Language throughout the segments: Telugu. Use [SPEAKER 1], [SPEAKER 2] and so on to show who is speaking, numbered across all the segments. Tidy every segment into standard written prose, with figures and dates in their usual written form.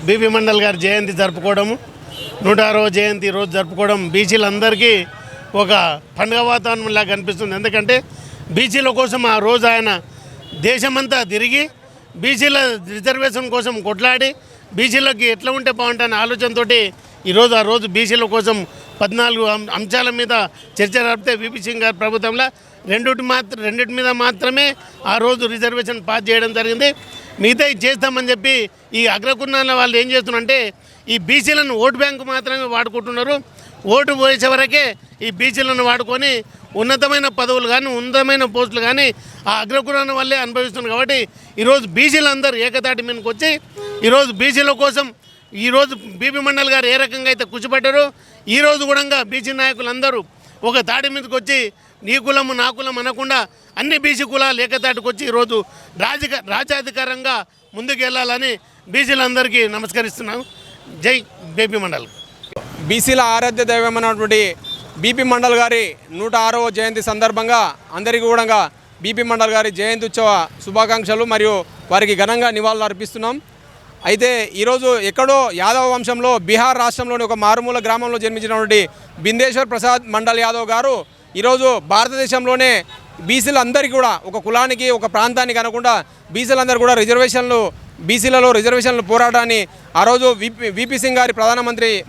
[SPEAKER 1] బీపీ మండల్ గారి జయంతి జరుపుకోవడము 106వ జయంతి రోజు జరుపుకోవడం బీసీలందరికీ ఒక పండుగ వాతావరణంలా కనిపిస్తుంది. ఎందుకంటే బీసీల కోసం ఆ రోజు ఆయన దేశమంతా తిరిగి బీసీల రిజర్వేషన్ కోసం కొట్లాడి బీసీలకి ఎట్లా ఉంటే బాగుంటుందనే ఆలోచనతో ఈరోజు ఆ రోజు బీసీల కోసం 14 అంశాల మీద చర్చ జరిపితే వీపీ సింగ్ గారి ప్రభుత్వంలో రెండింటి మీద మాత్రమే ఆ రోజు రిజర్వేషన్ పాస్ చేయడం జరిగింది. మిగతా చేస్తామని చెప్పి ఈ అగ్రకుర్ణాల వాళ్ళు ఏం చేస్తున్నారంటే ఈ బీసీలను ఓటు బ్యాంకు మాత్రమే వాడుకుంటున్నారు. ఓటు పోసే వరకే ఈ బీసీలను వాడుకొని ఉన్నతమైన పదవులు కానీ ఉన్నతమైన పోస్టులు కానీ ఆ అగ్రకుర్ణాల వల్లే అనుభవిస్తున్నారు. కాబట్టి ఈరోజు బీసీలందరూ ఏకతాటి మీదకి వచ్చి ఈరోజు బీసీల కోసం ఈరోజు బీపీ మండల్ గారు ఏ రకంగా అయితే కూర్చోబెట్టారో ఈరోజు కూడా బీసీ నాయకులందరూ ఒక తాటి మీదకి వచ్చి నీ కులము నా కులం అనకుండా అన్ని బీసీ కులాలు ఏకతాటికి వచ్చి ఈరోజు రాజ్యాధికారంగా ముందుకు వెళ్ళాలని బీసీలందరికీ నమస్కరిస్తున్నాను. జై బీపీ మండల్.
[SPEAKER 2] బీసీల ఆరాధ్య దైవమైనటువంటి బీపీ మండల్ గారి 106వ జయంతి సందర్భంగా అందరికీ కూడా బీపీ మండల్ గారి జయంతి ఉత్సవ శుభాకాంక్షలు మరియు వారికి ఘనంగా నివాళులు అర్పిస్తున్నాం. అయితే ఈరోజు ఎక్కడో యాదవ వంశంలో బీహార్ రాష్ట్రంలోని ఒక మారుమూల గ్రామంలో జన్మించినటువంటి బిందేశ్వర్ ప్రసాద్ మండల్ యాదవ్ గారు ఈరోజు భారతదేశంలోనే బీసీలందరికీ కూడా ఒక కులానికి ఒక ప్రాంతానికి అనకుండా బీసీలందరూ కూడా బీసీలలో రిజర్వేషన్లు పోరాటాన్ని ఆ రోజు వీపీ సింగ్ గారి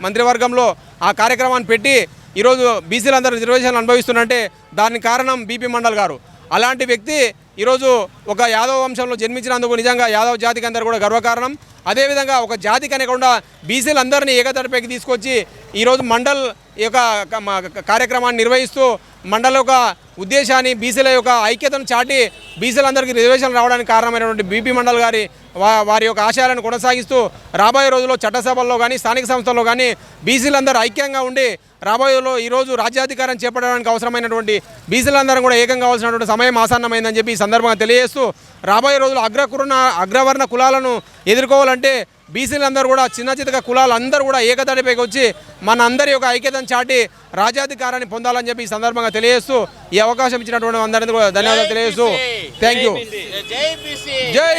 [SPEAKER 2] మంత్రివర్గంలో ఆ కార్యక్రమాన్ని పెట్టి ఈరోజు బీసీలందరూ రిజర్వేషన్లు అనుభవిస్తున్నంటే దానికి కారణం బీపీ మండల్ గారు. అలాంటి వ్యక్తి ఈరోజు ఒక యాదవ వంశంలో జన్మించినందుకు నిజంగా యాదవ జాతికి అందరూ కూడా గర్వకారణం. అదేవిధంగా ఒక జాతికి అనకుండా బీసీలందరినీ ఏకతాటిపైకి తీసుకొచ్చి ఈరోజు మండల్ యొక్క కార్యక్రమాన్ని నిర్వహిస్తూ మండల యొక్క ఉద్దేశాన్ని బీసీల యొక్క ఐక్యతను చాటి బీసీలందరికీ రిజర్వేషన్లు రావడానికి కారణమైనటువంటి బీపీ మండల్ గారి వారి యొక్క ఆశయాలను కొనసాగిస్తూ రాబోయే రోజుల్లో చట్టసభల్లో కానీ స్థానిక సంస్థల్లో కానీ బీసీలందరూ ఐక్యంగా ఉండి రాబోయే ఈరోజు రాజ్యాధికారం చేపట్టడానికి అవసరమైనటువంటి బీసీలందరూ కూడా ఏకం కావాల్సినటువంటి సమయం ఆసన్నమైందని చెప్పి ఈ సందర్భంగా తెలియజేస్తూ రాబోయే రోజులు అగ్రవర్ణ కులాలను ఎదుర్కోవాలంటే బీసీలందరూ కూడా చిన్న కులాలు అందరూ కూడా ఏకతాటిపైకి వచ్చి మన అందరి యొక్క ఐక్యతను చాటి రాజ్యాధికారాన్ని పొందాలని చెప్పి ఈ సందర్భంగా తెలియజేస్తూ ఈ అవకాశం ఇచ్చినటువంటి అందరికీ కూడా ధన్యవాదాలు తెలియజేస్తూ థ్యాంక్ యూ. జై